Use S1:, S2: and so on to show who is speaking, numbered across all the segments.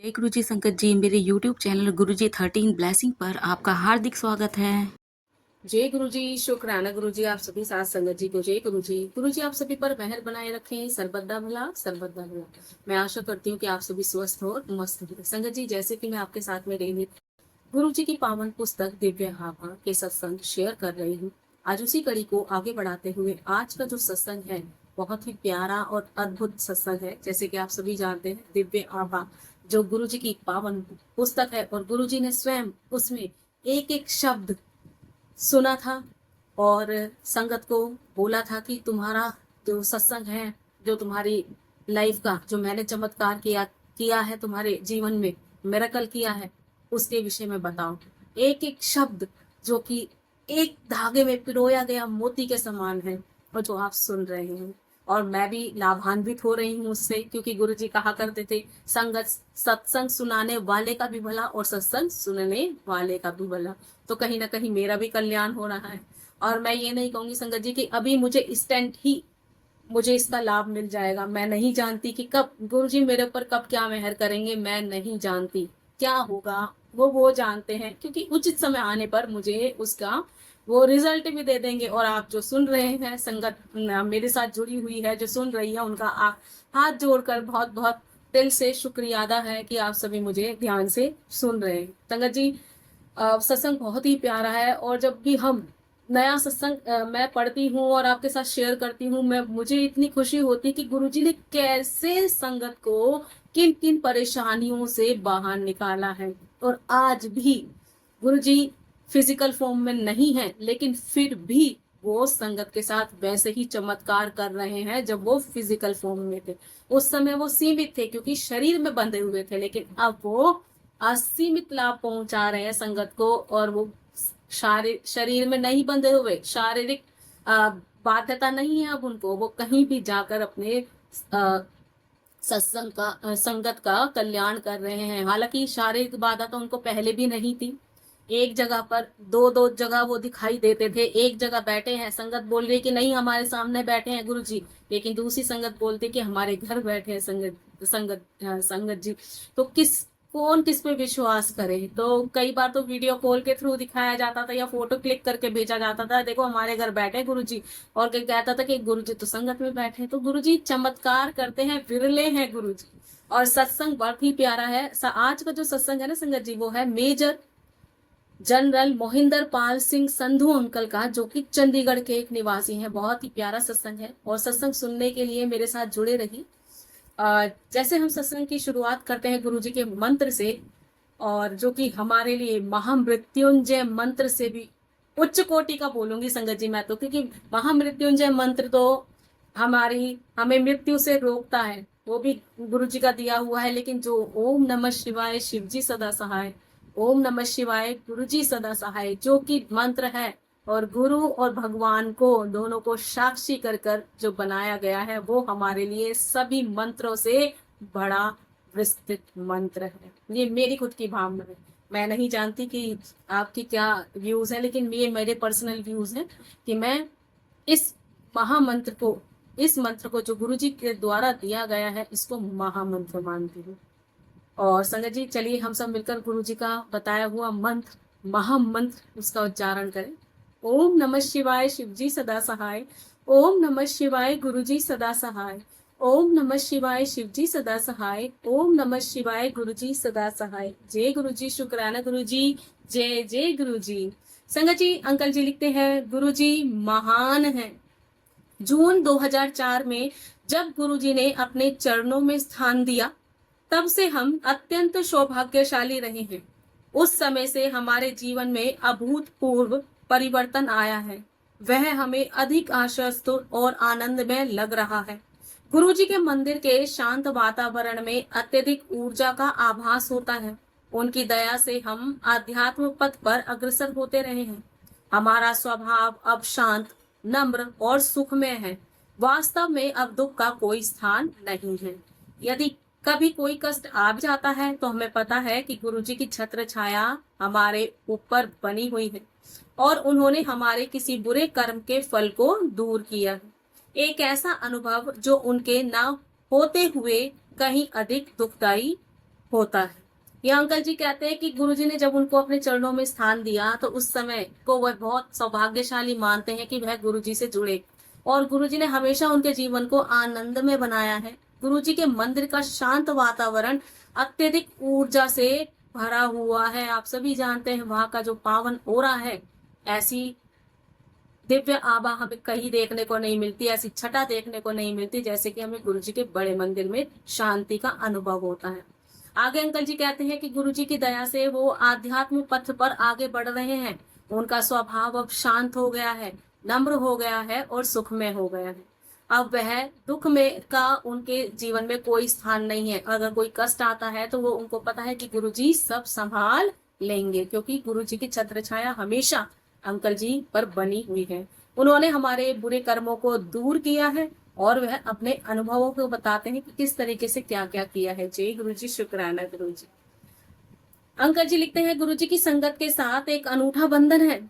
S1: जय गुरु जी संगत जी, मेरे यूट्यूब चैनल गुरु जी 13 ब्लेसिंग पर आपका हार्दिक स्वागत है।
S2: जय गुरु जी। शुक्राना गुरु जी, आप सभी साथ संगत जी को जय गुरु जी। गुरु जी आप सभी पर मेहर बनाए रखें, सर्वदा भला सर्वदा भला। मैं आशा करती हूँ कि आप सभी स्वस्थ हो और मस्त हो। संगत जी, जैसे कि मैं आपके साथ में रही गुरु जी की पावन पुस्तक दिव्य आभा के सत्संग शेयर कर रही हूँ। आज उसी कड़ी को आगे बढ़ाते हुए आज का जो सत्संग है बहुत ही प्यारा और अद्भुत सत्संग है। जैसे कि आप सभी जानते हैं, दिव्य आभा जो गुरु जी की पावन पुस्तक है और गुरु जी ने स्वयं उसमें एक एक शब्द सुना था और संगत को बोला था कि तुम्हारा जो सत्संग है, जो तुम्हारी लाइफ का जो मैंने चमत्कार किया किया है, तुम्हारे जीवन में मिरेकल किया है, उसके विषय में बताओ। एक एक शब्द जो कि एक धागे में पिरोया गया मोती के समान है और जो आप सुन रहे हैं, और मैं भी लाभान्वित हो रही हूँ उससे, क्योंकि गुरु जी कहा करते थे संगत सत्संग सुनाने वाले का भी भला और सत्संग सुनने वाले का भी भला। तो कहीं ना कहीं मेरा भी कल्याण हो रहा है। और मैं ये नहीं कहूंगी संगत जी कि अभी मुझे इंस्टेंट ही मुझे इसका लाभ मिल जाएगा। मैं नहीं जानती कि कब गुरु जी मेरे ऊपर कब क्या मेहर करेंगे, मैं नहीं जानती क्या होगा। वो जानते हैं, क्योंकि उचित समय आने पर मुझे उसका वो रिजल्ट भी दे देंगे। और आप जो सुन रहे हैं, संगत मेरे साथ जुड़ी हुई है जो सुन रही है, उनका हाथ जोड़कर बहुत बहुत दिल से शुक्रिया अदा है कि आप सभी मुझे ध्यान से सुन रहे हैं। संगत जी, सत्संग बहुत ही प्यारा है और जब भी हम नया सत्संग मैं पढ़ती हूँ और आपके साथ शेयर करती हूँ, मैं मुझे इतनी खुशी होती है कि गुरुजी ने कैसे संगत को किन किन परेशानियों से बाहर निकाला है। और आज भी गुरुजी फिजिकल फॉर्म में नहीं है, लेकिन फिर भी वो संगत के साथ वैसे ही चमत्कार कर रहे हैं जब वो फिजिकल फॉर्म में थे। उस समय वो सीमित थे क्योंकि शरीर में बंधे हुए थे, लेकिन अब वो असीमित लाभ पहुंचा रहे हैं संगत को। और वो शरीर में नहीं बंधे हुए, शारीरिक बाध्यता नहीं है अब उनको, वो कहीं भी जाकर अपने सत्संग का संगत का कल्याण कर रहे हैं। हालांकि शारीरिक बाधा तो उनको पहले भी नहीं थी। एक जगह पर दो दो जगह वो दिखाई देते थे। एक जगह बैठे हैं, संगत बोल रही कि नहीं हमारे सामने बैठे हैं गुरु जी, लेकिन दूसरी संगत बोलती कि हमारे घर बैठे हैं संगत जी। तो कौन किस पे विश्वास करे। तो कई बार तो वीडियो कॉल के थ्रू दिखाया जाता था या फोटो क्लिक करके भेजा जाता था, देखो हमारे घर बैठे गुरु जी। और कहता था कि गुरु जी तो संगत में बैठे। तो गुरु जी चमत्कार करते हैं, विरले हैं गुरु जी। और सत्संग बहुत ही प्यारा है। आज का जो सत्संग है ना संगत जी, वो है major general Mohinder Pal Singh Sandhu uncle का, जो कि चंडीगढ़ के एक निवासी हैं। बहुत ही प्यारा सत्संग है और सत्संग सुनने के लिए मेरे साथ जुड़े रही। जैसे हम सत्संग की शुरुआत करते हैं गुरु जी के मंत्र से, और जो कि हमारे लिए महामृत्युंजय मंत्र से भी उच्च कोटि का बोलूंगी संगत जी मैं तो, क्योंकि महामृत्युंजय मंत्र तो हमें मृत्यु से रोकता है, वो भी गुरु जी का दिया हुआ है। लेकिन जो ओम नमः शिवाय शिव जी सदा सहाय, ओम नमः शिवाय गुरु जी सदा सहाय जो कि मंत्र है, और गुरु और भगवान को दोनों को साक्षी कर कर जो बनाया गया है, वो हमारे लिए सभी मंत्रों से बड़ा विस्तृत मंत्र है। ये मेरी खुद की भावना है। मैं नहीं जानती कि आपकी क्या व्यूज है, लेकिन ये मेरे पर्सनल व्यूज हैं कि मैं इस महामंत्र को, इस मंत्र को जो गुरुजी के द्वारा दिया गया है, इसको महामंत्र मानती हूँ। और संगत जी चलिए हम सब मिलकर गुरु जी का बताया हुआ मंत्र, महामंत्र, उसका उच्चारण करें। ओम नमः शिवाय शिव जी सदा सहाय, ओम नमः शिवाय गुरु जी सदा सहाय, ओम नमः शिवाय शिव जी सदा सहाय, ओम नमः शिवाय गुरु जी सदा सहाय। जय गुरु जी, शुक्राना गुरु जी, जय जय गुरु जी। संगत जी, अंकल जी लिखते हैं गुरु जी महान है। जून 2004 में जब गुरु जी ने अपने चरणों में स्थान दिया, तब से हम अत्यंत सौभाग्यशाली रहे हैं। उस समय से हमारे जीवन में अभूतपूर्व परिवर्तन आया है। वह हमें अधिक आश्वस्त और आनंदमय लग रहा है। गुरुजी के मंदिर के शांत वातावरण में अत्यधिक ऊर्जा का आभास होता है। उनकी दया से हम आध्यात्म पथ पर अग्रसर होते रहे हैं। हमारा स्वभाव अब शांत, नम्र और सुखमय है। वास्तव में अब दुख का कोई स्थान नहीं है। यदि कभी कोई कष्ट आ भी जाता है तो हमें पता है कि गुरुजी की छत्र छाया हमारे ऊपर बनी हुई है और उन्होंने हमारे किसी बुरे कर्म के फल को दूर किया है। एक ऐसा अनुभव जो उनके न होते हुए कहीं अधिक दुखदायी होता है। ये अंकल जी कहते हैं कि गुरुजी ने जब उनको अपने चरणों में स्थान दिया तो उस समय को वह बहुत सौभाग्यशाली मानते हैं कि वह गुरुजी से जुड़े, और गुरुजी ने हमेशा उनके जीवन को आनंद में बनाया है। गुरुजी के मंदिर का शांत वातावरण अत्यधिक ऊर्जा से भरा हुआ है। आप सभी जानते हैं वहां का जो पावन ओरा है, ऐसी दिव्य आभा हमें कहीं देखने को नहीं मिलती, ऐसी छटा देखने को नहीं मिलती जैसे कि हमें गुरुजी के बड़े मंदिर में शांति का अनुभव होता है। आगे अंकल जी कहते हैं कि गुरुजी की दया से वो आध्यात्म पथ पर आगे बढ़ रहे हैं। उनका स्वभाव अब शांत हो गया है, नम्र हो गया है और सुखमय हो गया है। अब वह दुख में का उनके जीवन में कोई स्थान नहीं है। अगर कोई कष्ट आता है तो वो उनको पता है कि गुरुजी सब संभाल लेंगे, क्योंकि गुरुजी की छत्र छाया हमेशा अंकल जी पर बनी हुई है। उन्होंने हमारे बुरे कर्मों को दूर किया है और वह अपने अनुभवों को बताते हैं कि किस तरीके से क्या क्या किया है। जय गुरु जी, शुक्राना गुरु जी। अंकल जी लिखते हैं, गुरु जी की संगत के साथ एक अनूठा बंधन है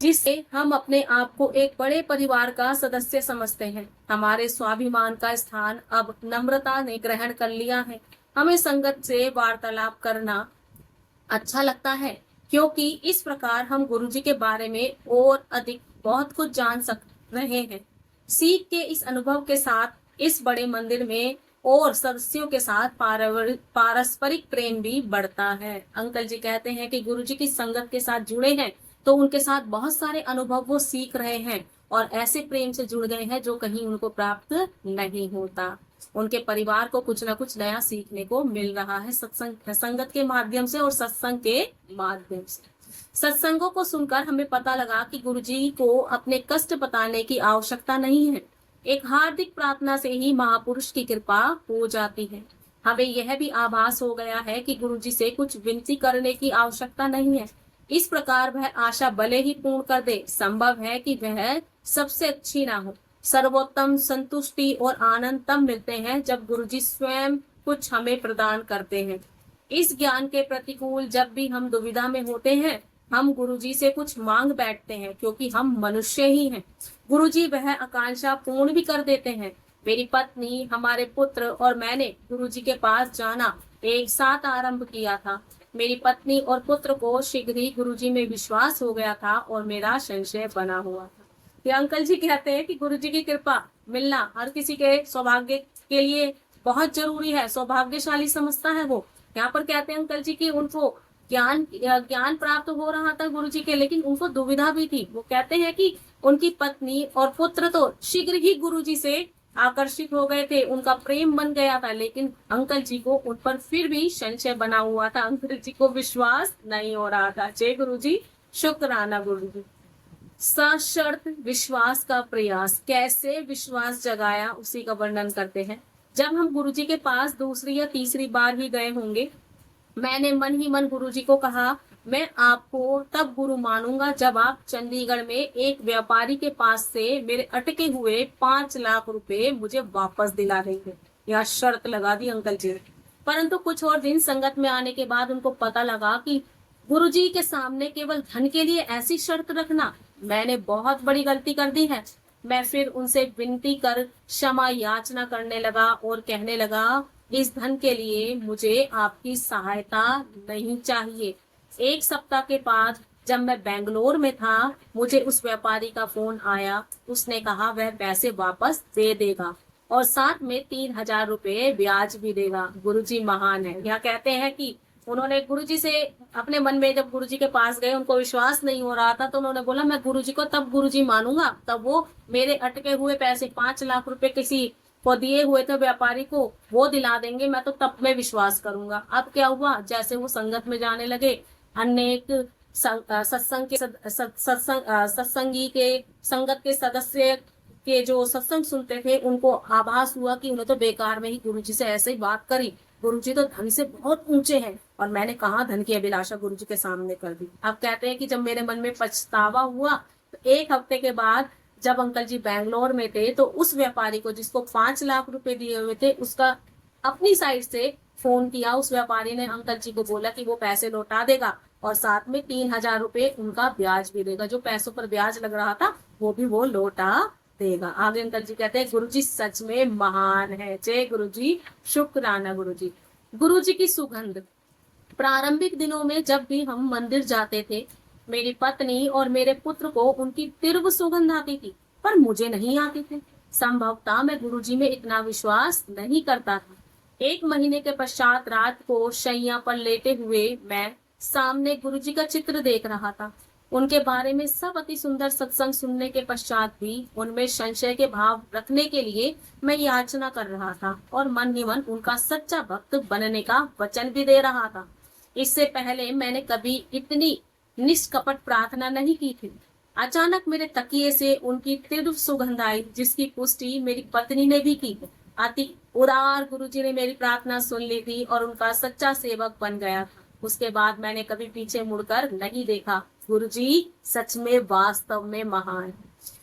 S2: जिससे हम अपने आप को एक बड़े परिवार का सदस्य समझते हैं। हमारे स्वाभिमान का स्थान अब नम्रता ने ग्रहण कर लिया है। हमें संगत से वार्तालाप करना अच्छा लगता है, क्योंकि इस प्रकार हम गुरुजी के बारे में और अधिक बहुत कुछ जान सक रहे हैं। सीख के इस अनुभव के साथ इस बड़े मंदिर में और सदस्यों के साथ पारस्परिक प्रेम भी बढ़ता है। अंकल जी कहते हैं कि गुरुजी की संगत के साथ जुड़े हैं तो उनके साथ बहुत सारे अनुभव वो सीख रहे हैं और ऐसे प्रेम से जुड़ गए हैं जो कहीं उनको प्राप्त नहीं होता। उनके परिवार को कुछ ना कुछ नया सीखने को मिल रहा है सत्संग संगत के माध्यम से और सत्संग के माध्यम से। सत्संगों को सुनकर हमें पता लगा कि गुरुजी को अपने कष्ट बताने की आवश्यकता नहीं है। एक हार्दिक प्रार्थना से ही महापुरुष की कृपा हो जाती है। हमें यह भी आभास हो गया है कि गुरुजी से कुछ विनती करने की आवश्यकता नहीं है। इस प्रकार वह आशा भले ही पूर्ण कर दे, संभव है कि वह सबसे अच्छी ना हो। सर्वोत्तम संतुष्टि और आनंद तब मिलते हैं जब गुरुजी स्वयं कुछ हमें प्रदान करते हैं। इस ज्ञान के प्रतिकूल जब भी हम दुविधा में होते हैं, हम गुरुजी से कुछ मांग बैठते हैं, क्योंकि हम मनुष्य ही हैं। गुरुजी वह आकांक्षा पूर्ण भी कर देते हैं। मेरी पत्नी, हमारे पुत्र और मैंने गुरुजी के पास जाना एक साथ आरंभ किया था। मेरी पत्नी और पुत्र को शीघ्र ही गुरुजी में विश्वास हो गया था और मेरा संशय बना हुआ था। ये अंकल जी कहते हैं कि गुरुजी की कृपा मिलना हर किसी के सौभाग्य के लिए बहुत जरूरी है, सौभाग्यशाली समझता है वो। यहाँ पर कहते हैं अंकल जी कि उनको ज्ञान प्राप्त हो रहा था गुरुजी के, लेकिन उनको दुविधा भी थी। वो कहते हैं कि उनकी पत्नी और पुत्र तो शीघ्र ही गुरुजी से आकर्षित हो गए थे, उनका प्रेम बन गया था, लेकिन अंकल जी को उन पर फिर भी संशय बना हुआ था। अंकल जी को विश्वास नहीं हो रहा था। जय गुरु जी, शुक्राना गुरु जी। सशर्त विश्वास का प्रयास, कैसे विश्वास जगाया उसी का वर्णन करते हैं। जब हम गुरुजी के पास दूसरी या तीसरी बार भी गए होंगे, मैंने मन ही मन गुरुजी को कहा, मैं आपको तब गुरु मानूंगा जब आप चंडीगढ़ में एक व्यापारी के पास से मेरे अटके हुए 5 लाख रुपए मुझे वापस दिला देंगे। यह शर्त लगा दी अंकल जी ने। परंतु कुछ और दिन संगत में आने के बाद उनको पता लगा कि गुरुजी के सामने केवल धन के लिए ऐसी शर्त रखना, मैंने बहुत बड़ी गलती कर दी है। मैं फिर उनसे विनती कर क्षमा याचना करने लगा और कहने लगा, इस धन के लिए मुझे आपकी सहायता नहीं चाहिए। 1 सप्ताह के बाद जब मैं बेंगलोर में था, मुझे उस व्यापारी का फोन आया। उसने कहा वह पैसे वापस दे देगा और साथ में 3,000 रुपए ब्याज भी देगा। गुरुजी महान है। यहाँ कहते हैं कि उन्होंने गुरुजी से अपने मन में, जब गुरुजी के पास गए, उनको विश्वास नहीं हो रहा था, तो उन्होंने बोला मैं गुरुजी को तब गुरुजी मानूंगा तब वो मेरे अटके हुए पैसे 5 लाख रुपए किसी को दिए हुए थे व्यापारी को, वो दिला देंगे, मैं तो तब में विश्वास करूंगा। अब क्या हुआ, जैसे वो संगत में जाने लगे, अनेक सत्संगी के संगत के सदस्य के जो सत्संग सुनते थे, उनको आभास हुआ कि उन्हें तो बेकार में ही गुरुजी से ऐसे ही बात करी। गुरुजी तो धन से बहुत ऊंचे हैं और मैंने कहा धन की अभिलाषा गुरुजी के सामने कर दी। अब कहते हैं कि जब मेरे मन में पछतावा हुआ तो 1 हफ्ते के बाद जब अंकल जी बैंगलोर में थे, तो उस व्यापारी को जिसको 5 लाख रुपए दिए हुए थे, उसका अपनी साइड से फोन किया। उस व्यापारी ने अंकल जी को बोला कि वो पैसे लौटा देगा और साथ में 3,000 रुपए उनका ब्याज भी देगा। जो पैसों पर ब्याज लग रहा था वो भी वो लौटा देगा। आगे अंकल जी कहते हैं, गुरुजी सच में महान है। जय गुरुजी, शुक्राना गुरुजी। गुरुजी की सुगंध। प्रारंभिक दिनों में जब भी हम मंदिर जाते थे, मेरी पत्नी और मेरे पुत्र को उनकी तीव्र सुगंध आती थी, पर मुझे नहीं आती थी। संभवतः मैं गुरुजी में इतना विश्वास नहीं करता था। 1 महीने के पश्चात रात को शैया पर लेटे हुए मैं सामने गुरुजी का चित्र देख रहा था। उनके बारे में सब अति सुंदर सत्संग सुनने के पश्चात भी उनमें संशय के भाव रखने के लिए मैं याचना कर रहा था और मन ही मन उनका सच्चा भक्त बनने का वचन भी दे रहा था। इससे पहले मैंने कभी इतनी निष्कपट प्रार्थना नहीं की थी। अचानक मेरे तकिए से उनकी तीव्र सुगंध आई, जिसकी पुष्टि मेरी पत्नी ने भी की। अति उदार गुरुजी ने मेरी प्रार्थना सुन ली थी और उनका सच्चा सेवक बन गया था। उसके बाद मैंने कभी पीछे मुड़कर नहीं देखा। गुरुजी सच में वास्तव में महान।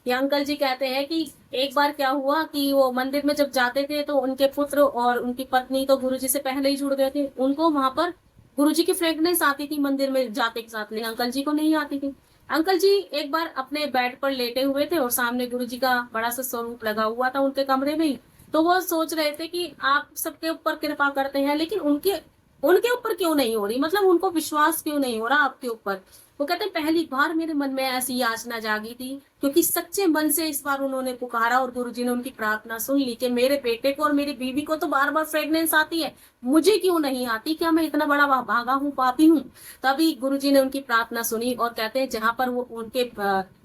S2: ये अंकल जी कहते हैं कि एक बार क्या हुआ कि वो मंदिर में जब जाते थे तो उनके पुत्र और उनकी पत्नी तो गुरुजी से पहले ही जुड़ गए थे। उनको वहां पर गुरुजी की फ्रेग्रेंस आती थी मंदिर में जाते के साथ, लेकिन अंकल जी को नहीं आती थी। अंकल जी एक बार अपने बेड पर लेटे हुए थे और सामने गुरुजी का बड़ा सा स्वरूप लगा हुआ था उनके कमरे में ही। तो वो सोच रहे थे कि आप सबके ऊपर कृपा करते हैं, लेकिन उनके उनके ऊपर क्यों नहीं हो रही, मतलब उनको विश्वास क्यों नहीं हो रहा आपके ऊपर। वो कहते हैं पहली बार मेरे मन में ऐसी याचना जागी थी, क्योंकि सच्चे मन से इस बार उन्होंने पुकारा और गुरुजी ने उनकी प्रार्थना सुन ली कि मेरे बेटे को और मेरी बीवी को तो बार बार फ्रेग्रेंस आती है, मुझे क्यों नहीं आती, क्या मैं इतना बड़ा भागा हूँ, पापी हूँ। तभी गुरुजी ने उनकी प्रार्थना सुनी और कहते हैं जहां पर वो उनके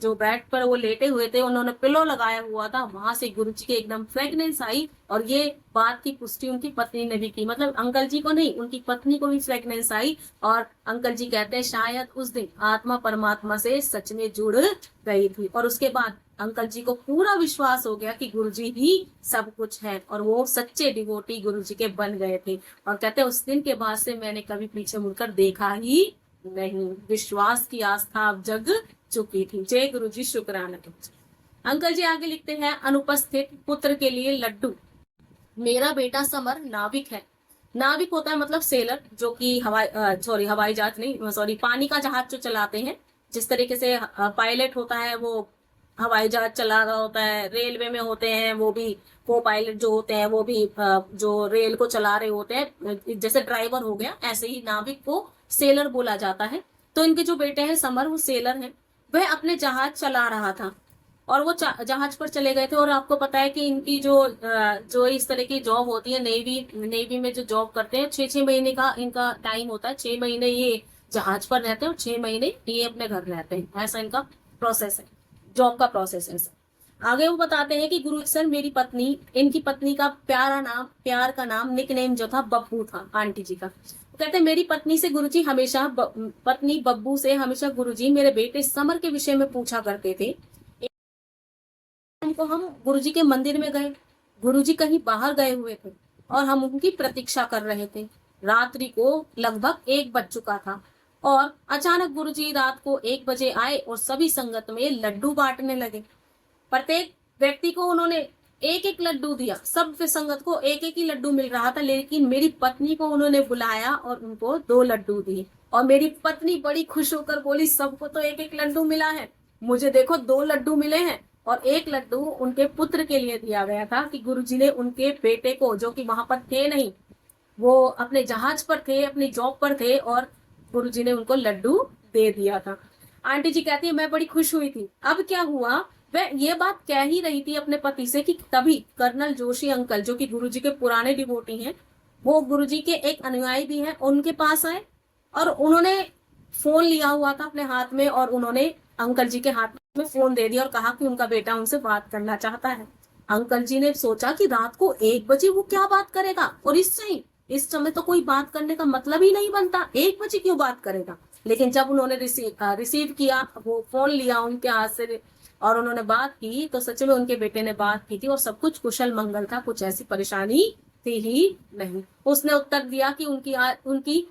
S2: जो बेड पर वो लेटे हुए थे उन्होंने पिलो लगाया हुआ था, वहां से गुरुजी के एकदम फ्रेग्रेंस आई और ये बात की पुष्टि उनकी पत्नी ने भी की। मतलब अंकल जी को नहीं, उनकी पत्नी को भी फ्रेग्रेंस आई और अंकल जी कहते हैं शायद उस दिन आत्मा परमात्मा से सच में जुड़ गई थी। और उसके बाद अंकल जी को पूरा विश्वास हो गया कि गुरुजी ही सब कुछ है और वो सच्चे डिवोटी गुरुजी के बन गए थे। और कहते हैं उस दिन के बाद से मैंने कभी पीछे मुड़कर देखा ही नहीं। विश्वास की आस्था अब जग चुकी थी। जय गुरुजी, शुक्राना। अंकल जी आगे लिखते हैं अनुपस्थित पुत्र के लिए लड्डू। मेरा बेटा समर नाविक है। नाविक होता है मतलब सेलर, जो कि हवाई जहाज नहीं, सॉरी, पानी का जहाज जो चलाते हैं। जिस तरीके से पायलट होता है वो हवाई जहाज चला रहा होता है, रेलवे में होते हैं वो भी को पायलट जो होते हैं वो भी जो रेल को चला रहे होते हैं, जैसे ड्राइवर हो गया, ऐसे ही नाविक को सेलर बोला जाता है। तो इनके जो बेटे हैं समर, वो सेलर हैं। वह अपने जहाज चला रहा था और वो जहाज पर चले गए थे। और आपको पता है कि इनकी जो इस तरह की जॉब होती है, नेवी में जो जॉब करते हैं, 6-6 महीने का इनका टाइम होता है। 6 महीने ये जहाज पर रहते हैं और 6 महीने ये अपने घर रहते हैं। ऐसा इनका प्रोसेस है, जॉब का प्रोसेस है। आगे वो बताते हैं कि गुरु सर मेरी पत्नी, इनकी पत्नी का प्यार का नाम, निक नेम जो था बब्बू था आंटी जी का। कहते हैं मेरी पत्नी से गुरुजी हमेशा पत्नी बब्बू से हमेशा गुरुजी मेरे बेटे समर के विषय में पूछा करते थे। उनको हम गुरुजी के मंदिर में गए, गुरुजी कहीं बाहर गए हुए थे और हम उनकी प्रतीक्षा कर रहे थे। रात्रि को लगभग 1 बज चुका था और अचानक गुरुजी रात को 1 बजे आए और सभी संगत में लड्डू बांटने लगे। प्रत्येक व्यक्ति को उन्होंने एक एक लड्डू दिया। सब संगत को एक एक ही लड्डू मिल रहा था, लेकिन मेरी पत्नी को उन्होंने बुलाया और उनको 2 लड्डू दिए। और मेरी पत्नी बड़ी खुश होकर बोली सबको तो एक एक लड्डू मिला है, मुझे देखो 2 लड्डू मिले हैं। और 1 लड्डू उनके पुत्र के लिए दिया गया था कि गुरुजी ने उनके बेटे को, जो कि वहां पर थे नहीं, वो अपने जहाज पर थे, अपनी जॉब पर थे, और गुरुजी ने उनको लड्डू दे दिया था। आंटी जी कहती है मैं बड़ी खुश हुई थी। अब क्या हुआ, वह ये बात कह ही रही थी अपने पति से कि तभी कर्नल जोशी अंकल, जो कि गुरुजी के पुराने डिवोटी हैं, वो गुरुजी के एक अनुयायी भी हैं, उनके पास आए और उन्होंने फोन लिया हुआ था अपने हाथ में और उन्होंने अंकल जी के हाथ में फोन दे दिया और कहा कि उनका बेटा उनसे बात करना चाहता है। अंकल जी ने सोचा कि रात को 1 बजे वो क्या बात करेगा, और इस समय तो कोई बात करने का मतलब ही नहीं बनता, 1 बजे क्यों बात करेगा। लेकिन जब उन्होंने रिसीव किया, वो फोन लिया उनके हाथ से और उन्होंने बात की, तो सच में उनके बेटे ने बात की थी और सब कुछ कुशल मंगल था, कुछ ऐसी परेशानी थी ही नहीं। उसने उत्तर दिया कि उनकी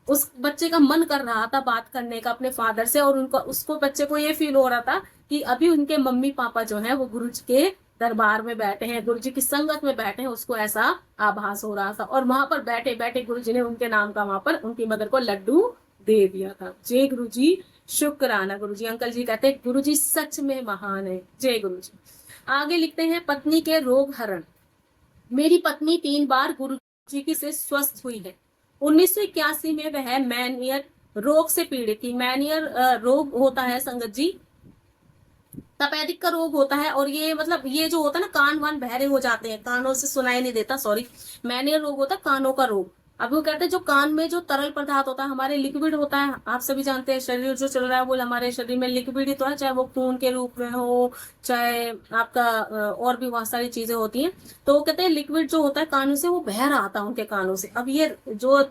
S2: उस बच्चे का मन कर रहा था बात करने का अपने फादर से, और उसको बच्चे को ये फील हो रहा था कि अभी उनके मम्मी पापा जो है वो गुरुजी के दरबार में बैठे हैं, गुरुजी की संगत में बैठे हैं, उसको ऐसा आभास हो रहा था। और वहां पर बैठे बैठे गुरुजी ने उनके नाम का वहां पर उनकी मदर को लड्डू दे दिया था। जय गुरुजी, शुक्राना गुरुजी। अंकल जी कहते हैं गुरुजी सच में महान है। जय गुरुजी। आगे लिखते हैं पत्नी के रोग हरण। मेरी पत्नी 3 बार गुरु जी की से स्वस्थ हुई है। 1981 में वह मैनियर रोग से पीड़ित थी। मैनियर रोग होता है संगत जी, तपेदिक का रोग होता है, और ये मतलब ये जो होता है ना, कान वान बहरे हो जाते हैं, कानों से सुनाई नहीं देता, सॉरी। मैनियर रोग होता है कानों का रोग। अब वो कहते हैं जो कान में जो तरल पदार्थ होता है, हमारे लिक्विड होता है, आप सभी जानते हैं शरीर जो चल रहा है वो हमारे शरीर में लिक्विड ही तो है, चाहे वो खून के रूप में हो, चाहे आपका और भी बहुत सारी चीजें होती हैं। तो वो कहते हैं लिक्विड जो होता है कानों से वो बह रहा था उनके कानों से। अब ये जो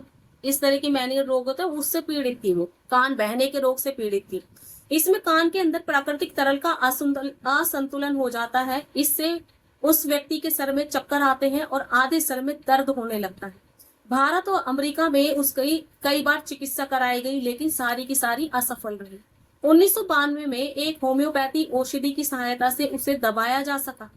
S2: इस तरह की मैनियर रोग होता है उससे पीड़ित थी, वो कान बहने के रोग से पीड़ित थी। इसमें कान के अंदर प्राकृतिक तरल का असंतुलन हो जाता है। इससे उस व्यक्ति के सर में चक्कर आते हैं और आधे सर में दर्द होने लगता है। भारत और अमेरिका में उसकी कई बार चिकित्सा कराई गई, लेकिन सारी की सारी असफल रही। 1992 में एक होम्योपैथी औषधि की सहायता से उसे दबाया जा सका।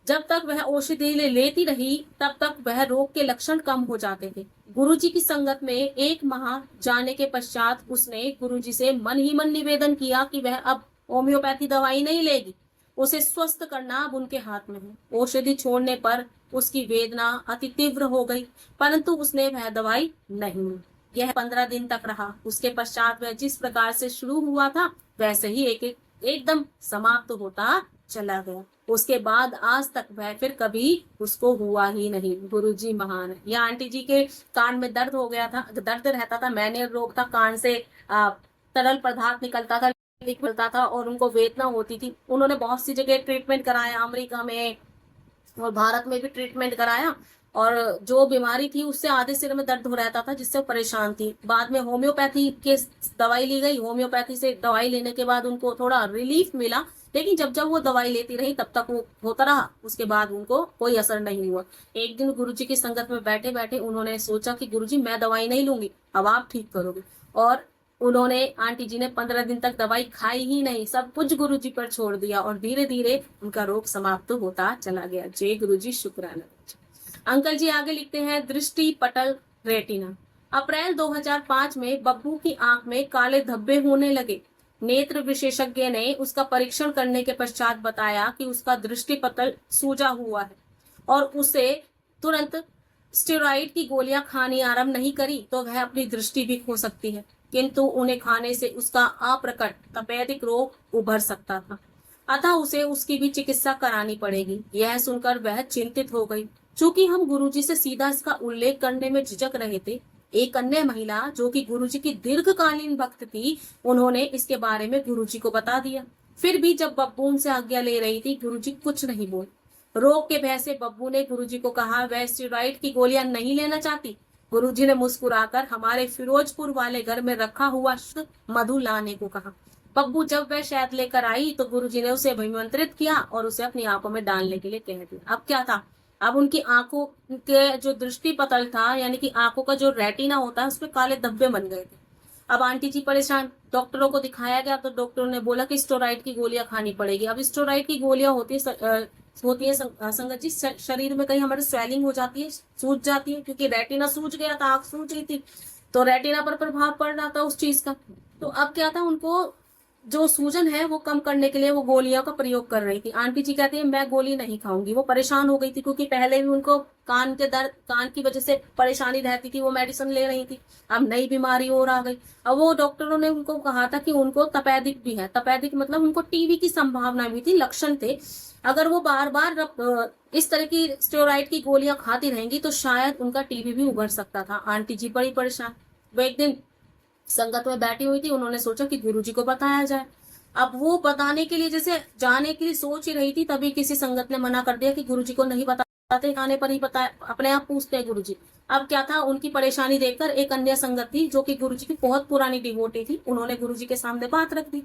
S2: जब तक वह औषधि लेती रही तब तक वह रोग के लक्षण कम हो जाते थे। गुरुजी की संगत में एक माह जाने के पश्चात उसने गुरुजी से मन ही मन निवेदन किया कि वह अब होम्योपैथी दवाई नहीं लेगी, उसे स्वस्थ करना अब उनके हाथ में है। औषधि छोड़ने पर उसकी वेदना अति तीव्र हो गई, परंतु उसने वह दवाई नहीं ली। यह 15 दिन तक रहा। उसके पश्चात वह जिस प्रकार से शुरू हुआ था वैसे ही एकदम समाप्त होता चला गया। उसके बाद आज तक वह फिर कभी उसको हुआ ही नहीं। गुरुजी महान है। या आंटी जी के कान में दर्द हो गया था, दर्द रहता था, मैंने रोग था, कान से तरल पदार्थ निकलता था, निकलता था और उनको वेदना होती थी। उन्होंने बहुत सी जगह ट्रीटमेंट कराया, अमेरिका में और भारत में भी ट्रीटमेंट कराया, और जो बीमारी थी उससे आधे सिर में दर्द हो रहता था जिससे परेशान थी। बाद में होम्योपैथी के दवाई ली गई। होम्योपैथी से दवाई लेने के बाद उनको थोड़ा रिलीफ मिला, लेकिन जब जब वो दवाई लेती रही तब तक वो होता रहा, उसके बाद उनको कोई असर नहीं हुआ। एक दिन गुरुजी की संगत में बैठे बैठे उन्होंने सोचा कि गुरुजी मैं दवाई नहीं लूंगी, अब आप ठीक करोगे। और उन्होंने, आंटी जी ने 15 दिन तक दवाई खाई ही नहीं, सब कुछ गुरुजी पर छोड़ दिया और धीरे धीरे उनका रोग समाप्त होता चला गया। जय गुरुजी, शुक्राना। अंकल जी आगे लिखते हैं दृष्टि पटल रेटिना। अप्रैल 2005 में बब्बू की आंख में काले धब्बे होने लगे। नेत्र विशेषज्ञ ने उसका परीक्षण करने के पश्चात बताया कि उसका दृष्टि पटल सूजा हुआ है और उसे तुरंत स्टेरॉइड की गोलियां खानी आरंभ नहीं करी तो वह अपनी दृष्टि भी खो सकती है, किंतु उन्हें खाने से उसका अप्रकट तपेदिक रोग उभर सकता था, अतः उसे उसकी भी चिकित्सा करानी पड़ेगी। यह सुनकर वह चिंतित हो गई। चूंकि हम गुरुजी से सीधा इसका उल्लेख करने में झिझक रहे थे, एक अन्य महिला जो कि गुरुजी की दीर्घकालीन भक्त थी, उन्होंने इसके बारे में गुरुजी को बता दिया। फिर भी जब बब्बू उनसे आज्ञा ले रही थी, गुरुजी कुछ नहीं बोले। रोग के भय से बब्बू ने गुरुजी को कहा वह स्टेरॉइड की गोलियां नहीं लेना चाहती। गुरुजी ने मुस्कुराकर हमारे फिरोजपुर वाले घर में रखा हुआ शुद्ध मधु लाने को कहा। बब्बू जब वह शहद लेकर आई तो गुरुजी ने उसे अभिमंत्रित किया और उसे अपनी आंखों में डालने के लिए कह दिया। अब क्या था, अब उनकी आंखों के जो दृष्टि पटल था, यानी कि आंखों का जो रेटिना होता है, उसमें काले धब्बे बन गए थे। अब आंटी जी परेशान, डॉक्टरों को दिखाया गया तो डॉक्टरों ने बोला कि स्टेरॉइड की गोलियां खानी पड़ेगी। अब स्टेरॉइड की गोलियां होती है संगत जी, शरीर में कहीं हमारे स्वेलिंग हो जाती है, सूज जाती है, क्योंकि रेटिना सूज गया था, आंख सूज रही थी, तो रेटिना पर प्रभाव पड़ रहा था उस चीज का। तो अब क्या था, उनको जो सूजन है वो कम करने के लिए वो गोलियों का प्रयोग कर रही थी। आंटी जी कहती है मैं गोली नहीं खाऊंगी। वो परेशान हो गई थी क्योंकि पहले भी उनको कान के दर्द, कान की वजह से परेशानी रहती थी, वो मेडिसिन ले रही थी। अब नई बीमारी और आ गई। अब वो डॉक्टरों ने उनको कहा था कि उनको तपेदिक भी है। तपेदिक मतलब उनको टीबी की संभावना भी थी, लक्षण थे। अगर वो बार बार इस तरह की स्टेरॉइड की गोलियां खाती रहेंगी तो शायद उनका टीबी भी उभर सकता था। आंटी जी बड़ी परेशान। वो एक दिन संगत में बैठी हुई थी, उन्होंने सोचा कि गुरुजी को बताया जाए। अब वो बताने के लिए, जैसे जाने के लिए सोच ही रही थी, तभी किसी संगत ने मना कर दिया कि गुरुजी को नहीं बताते, आने पर ही बताए, अपने आप पूछते हैं गुरुजी। अब क्या था, उनकी परेशानी देखकर एक अन्य संगत थी जो कि गुरुजी की बहुत पुरानी डिवोटी थी, उन्होंने गुरुजी के सामने बात रख दी।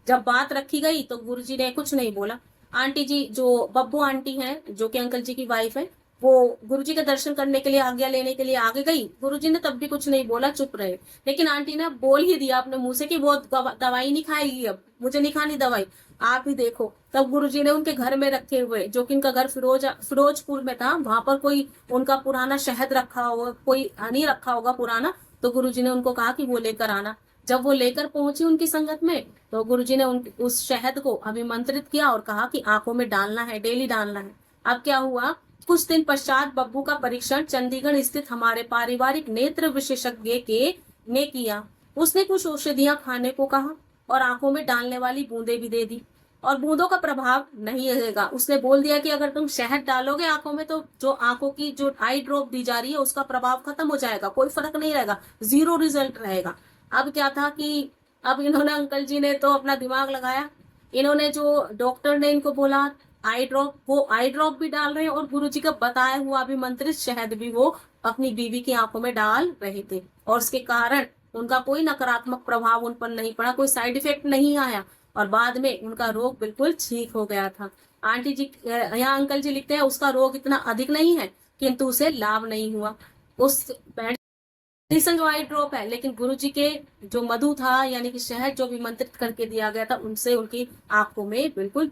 S2: जब बात रखी गई तो गुरुजी ने कुछ नहीं बोला। आंटी जी, जो बब्बू आंटी है, जो कि अंकल जी की वाइफ है, वो गुरुजी के दर्शन करने के लिए, आज्ञा लेने के लिए आगे गई। गुरुजी ने तब भी कुछ नहीं बोला, चुप रहे। लेकिन आंटी ने बोल ही दिया अपने मुंह से कि वो दवाई नहीं खाएगी, अब मुझे नहीं खानी दवाई, आप ही देखो। तब गुरुजी ने उनके घर में रखे हुए, जो कि उनका घर फिरोजपुर में था, वहां पर कोई उनका पुराना शहद रखा होगा, कोई हनी रखा होगा पुराना, तो गुरुजी ने उनको कहा कि वो लेकर आना। जब वो लेकर पहुंची उनकी संगत में तो गुरुजी ने उस शहद को अभिमंत्रित किया और कहा कि आंखों में डालना है, डेली डालना है। अब क्या हुआ, कुछ दिन पश्चात बब्बू का परीक्षण चंडीगढ़ स्थित हमारे पारिवारिक नेत्र विशेषज्ञ के ने किया। उसने कुछ औषधियां खाने को कहा और आंखों में डालने वाली बूंदें भी दे दी, और बूंदों का प्रभाव नहीं रहेगा। उसने बोल दिया कि अगर तुम शहद डालोगे आंखों में तो जो आंखों की जो आई ड्रॉप दी जा रही है उसका प्रभाव खत्म हो जाएगा, कोई फर्क नहीं रहेगा, जीरो रिजल्ट रहेगा। अब क्या था कि अब इन्होंने, अंकल जी ने तो अपना दिमाग लगाया, इन्होंने जो डॉक्टर ने इनको बोला आई ड्रॉप, वो आई ड्रॉप भी डाल रहे हैं और गुरुजी का बताया हुआ अभिमंत्रित शहद भी वो अपनी बीवी की आंखों में डाल रहे थे, और उसके कारण उनका कोई नकारात्मक प्रभाव उन पर नहीं पड़ा, कोई साइड इफेक्ट नहीं आया, और बाद में उनका रोग बिल्कुल ठीक हो गया था। आंटी जी, यहाँ अंकल जी लिखते हैं उसका रोग इतना अधिक नहीं है किंतु उसे लाभ नहीं हुआ। उस मेडिसिन जो आई ड्रॉप है, लेकिन गुरुजी के जो मधु था यानी कि शहद जो विमंत्रित करके दिया गया था, उनसे उनकी आंखों में बिल्कुल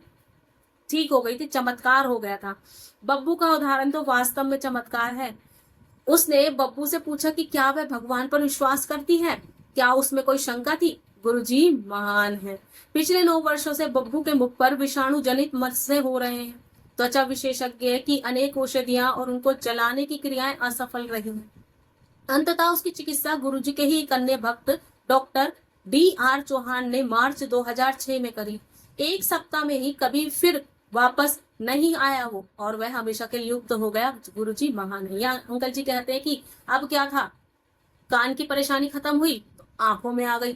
S2: ठीक हो गई थी, चमत्कार हो गया था। बब्बू का उदाहरण तो वास्तव में चमत्कार है। उसने बब्बू से पूछा कि क्या वह भगवान पर विश्वास करती है, क्या उसमें कोई शंका थी। गुरुजी महान है। पिछले 9 वर्षों से बब्बू के मुख पर विषाणु जनित मत्स्य हो रहे हैं। त्वचा विशेषज्ञ की अनेक औषधियां और उनको जलाने की क्रियाएं असफल रही हैं। अंततः उसकी चिकित्सा गुरुजी के ही कन्या भक्त डॉक्टर D.R. चौहान ने मार्च 2006 में करी। 1 सप्ताह में ही कभी फिर वापस नहीं आया वो, और वह हमेशा के लिए युक्त हो गया। गुरुजी महान है। या अंकल जी कहते हैं कि अब क्या था, कान की परेशानी खत्म हुई तो आंखों में आ गई,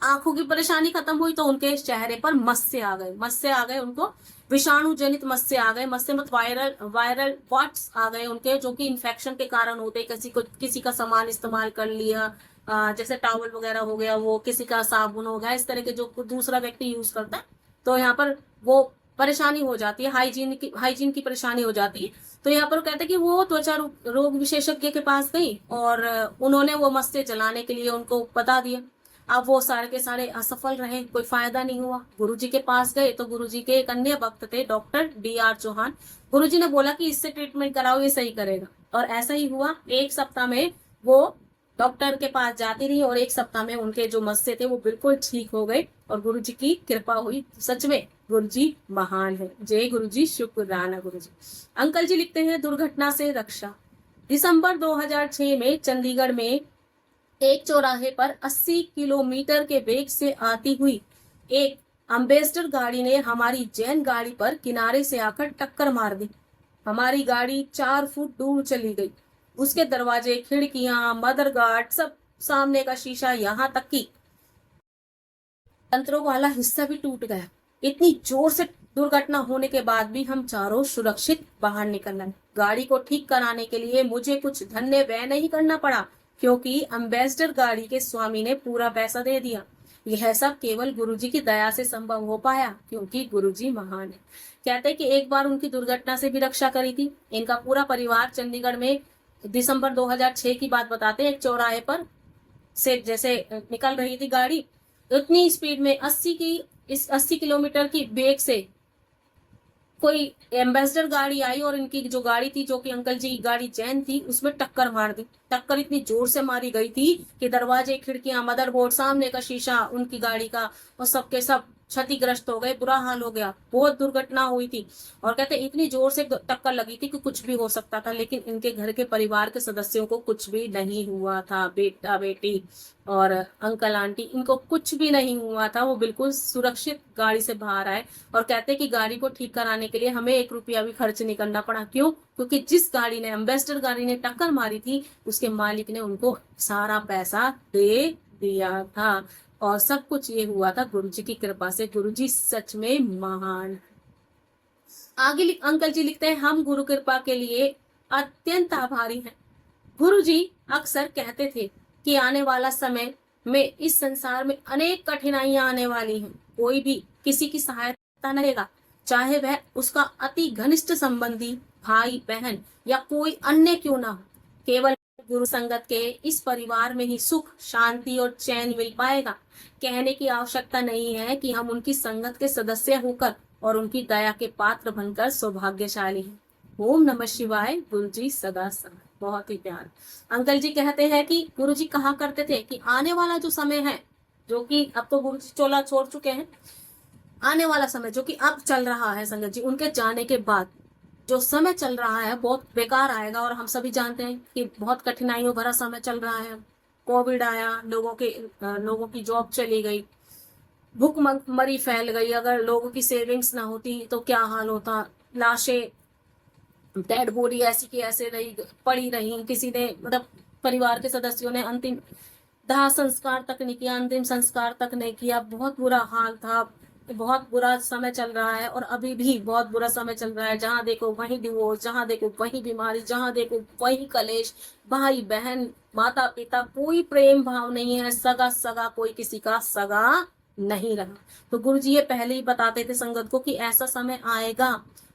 S2: आंखों की परेशानी खत्म हुई तो उनके चेहरे पर मस्से आ गए, मस्से आ गए, उनको विषाणु जनित मस्से आ गए। मस्से मतलब वायरल वॉट्स आ गए उनके, जो कि इन्फेक्शन के कारण होते। किसी का सामान इस्तेमाल कर लिया, जैसे टॉवल वगैरह हो गया, वो किसी का साबुन हो गया, इस तरह के जो दूसरा व्यक्ति यूज करता है, तो यहाँ पर वो परेशानी हो जाती है, हाइजीन की परेशानी हो जाती है। तो यहाँ पर कहते हैं कि वो त्वचा रोग विशेषज्ञ के पास गई और उन्होंने वो मस्से जलाने के लिए उनको बता दिया। अब वो सारे के सारे असफल रहे, कोई फायदा नहीं हुआ। गुरुजी के पास गए तो गुरुजी के एक अन्य भक्त थे डॉक्टर D.R. चौहान। गुरुजी ने बोला कि इससे ट्रीटमेंट कराओ, ये सही करेगा, और ऐसा ही हुआ। 1 सप्ताह में वो डॉक्टर के पास जाती रही और 1 सप्ताह में उनके जो मस्से थे वो बिल्कुल ठीक हो गए और गुरुजी की कृपा हुई। सच में गुरुजी महान है। जय गुरुजी, शुक्राना गुरुजी। अंकल जी लिखते हैं दुर्घटना से रक्षा। दिसंबर 2006 में चंडीगढ़ में एक चौराहे पर 80 किलोमीटर के वेग से आती हुई एक अम्बेसडर गाड़ी ने हमारी जैन गाड़ी पर किनारे से आकर टक्कर मार दी। हमारी गाड़ी 4 फुट दूर चली गई। उसके दरवाजे, खिड़कियां, मदरगार्ड, सब, सामने का शीशा, यहाँ तक कि तंत्रों वाला हिस्सा भी टूट गया। इतनी जोर से दुर्घटना होने के बाद भी हम चारों सुरक्षित बाहर निकल आए। गाड़ी को ठीक कराने के लिए मुझे कुछ धन्य व्यय नहीं करना पड़ा, क्योंकि अम्बेसडर गाड़ी के स्वामी ने पूरा पैसा दे दिया। यह सब केवल गुरुजी की दया से संभव हो पाया, क्योंकि गुरुजी महान है। कहते हैं कि एक बार उनकी दुर्घटना से भी रक्षा करी थी। इनका पूरा परिवार चंडीगढ़ में दिसंबर 2006 की बात बताते हैं, एक चौराहे पर से जैसे निकल रही थी गाड़ी, इतनी स्पीड में 80 किलोमीटर की वेग से कोई एम्बेसडर गाड़ी आई और इनकी जो गाड़ी थी, जो कि अंकल जी की गाड़ी जैन थी, उसमें टक्कर मार दी। टक्कर इतनी जोर से मारी गई थी कि दरवाजे, खिड़कियां, मदरबोर्ड, सामने का शीशा उनकी गाड़ी का, और सबके सब क्षतिग्रस्त हो गए, बुरा हाल हो गया, बहुत दुर्घटना हुई थी। और कहते इतनी जोर से टक्कर लगी थी कि कुछ भी हो सकता था, लेकिन इनके घर के परिवार के सदस्यों को कुछ भी नहीं हुआ था। बेटा बेटी और अंकल आंटी, इनको कुछ भी नहीं हुआ था। वो बिल्कुल सुरक्षित गाड़ी से बाहर आए। और कहते कि गाड़ी को ठीक कराने के लिए हमें 1 रुपया भी खर्च नहीं करना पड़ा। क्यों? क्योंकि जिस गाड़ी ने, एम्बेसडर गाड़ी ने टक्कर मारी थी, उसके मालिक ने उनको सारा पैसा दे दिया था। और सब कुछ ये हुआ था गुरुजी की कृपा से। गुरुजी सच में महान। आगे अंकल जी लिखते हैं, हम गुरु कृपा के लिए अत्यंत आभारी हैं। गुरुजी अक्सर कहते थे कि आने वाला समय में इस संसार में अनेक कठिनाइयां आने वाली हैं। कोई भी किसी की सहायता नहीं करेगा, चाहे वह उसका अति घनिष्ठ संबंधी, भाई बहन या कोई अन्य क्यों ना हो। केवल गुरु संगत के इस परिवार में ही सुख, शांति और चैन मिल पाएगा। कहने की आवश्यकता नहीं है कि हम उनकी संगत के सदस्य होकर और उनकी दया के पात्र बनकर सौभाग्यशाली हैं। ओम नमः शिवाय। गुरुजी सदा समय। बहुत ही प्यार। अंकल जी कहते हैं कि गुरुजी कहा करते थे कि आने वाला जो समय है, जो कि अब तो गुरुजी चोला छोड़ चुके हैं, आने वाला समय जो कि अब चल रहा है संगत जी, उनके जाने के बाद जो समय चल रहा है बहुत बेकार आएगा, और हम सभी जानते हैं कि बहुत कठिनाइयों भरा समय चल रहा है। कोविड आया, लोगों की जॉब चली गई, भूखमरी फैल गई। अगर लोगों की सेविंग्स ना होती तो क्या हाल होता। लाशें, डेड बॉडी ऐसी की ऐसे रही, पड़ी रही। किसी ने मतलब परिवार के सदस्यों ने अंतिम दाह संस्कार तक नहीं किया, अंतिम संस्कार तक नहीं किया। बहुत बुरा हाल था, बहुत बुरा समय चल रहा है, और अभी भी बहुत बुरा समय चल रहा है। जहां देखो वहीं डिवोर्स, जहां देखो वहीं बीमारी, जहां देखो वहीं कलेश, भाई बहन, माता पिता, कोई प्रेम भाव नहीं है। सगा सगा कोई किसी का सगा नहीं रहा। तो गुरु जी ये पहले ही बताते थे संगत को कि ऐसा समय आएगा,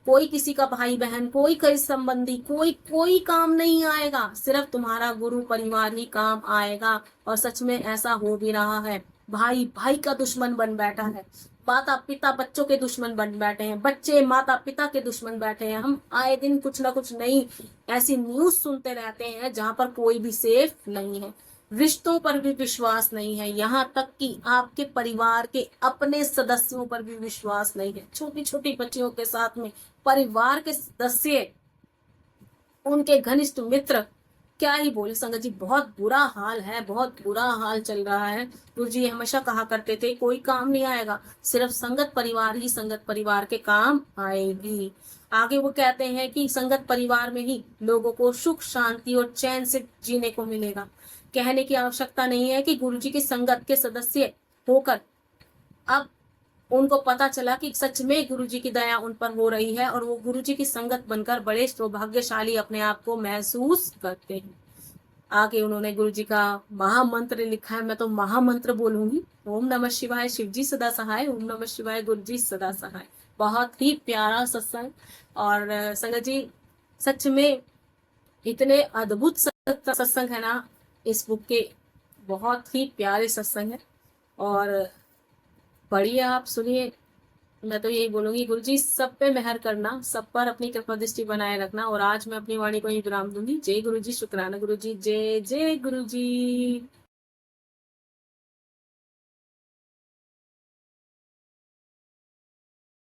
S2: कोई किसी का भाई बहन, कोई कई संबंधी, कोई कोई काम नहीं आएगा, सिर्फ तुम्हारा गुरु परिवार ही काम आएगा। और सच में ऐसा हो भी रहा है। भाई भाई का दुश्मन बन बैठा है, माता पिता बच्चों के दुश्मन बन बैठे हैं, बच्चे माता पिता के दुश्मन बैठे हैं। हम आए दिन कुछ ना कुछ नई ऐसी न्यूज सुनते रहते हैं जहां पर कोई भी सेफ नहीं है, रिश्तों पर भी विश्वास नहीं है, यहाँ तक कि आपके परिवार के अपने सदस्यों पर भी विश्वास नहीं है। छोटी छोटी बच्चियों के साथ में परिवार के सदस्य, उनके घनिष्ठ मित्र, क्या ही बोले संगत जी, बहुत बुरा हाल है, बहुत बुरा हाल चल रहा है। गुरु जी हमेशा कहा करते थे कोई काम नहीं आएगा, सिर्फ संगत परिवार ही संगत परिवार के काम आएगी। आगे वो कहते हैं कि संगत परिवार में ही लोगों को सुख शांति और चैन से जीने को मिलेगा। कहने की आवश्यकता नहीं है कि गुरु जी की संगत के सदस्य होकर अब उनको पता चला कि सच में गुरु जी की दया उन पर हो रही है, और वो गुरु जी की संगत बनकर बड़े सौभाग्यशाली अपने आप को महसूस करते हैं। आगे उन्होंने गुरु जी का महामंत्र लिखा है, मैं तो महामंत्र बोलूंगी। ओम नमः शिवाय, शिव जी सदा सहाय, ओम नमः शिवाय, गुरु जी सदा सहाय। बहुत ही प्यारा सत्संग। और संगत जी सच में इतने अद्भुत सत्संग है ना इस बुक के, बहुत ही प्यारे सत्संग है। और पढ़िए, आप सुनिए। मैं तो यही बोलूंगी गुरु जी सब पे मेहर करना, सब पर अपनी कृपा दृष्टि बनाए रखना। और आज मैं अपनी वाणी को ही विराम दूंगी। जय गुरु जी, शुक्राना गुरु जी, जय जय गुरु जी।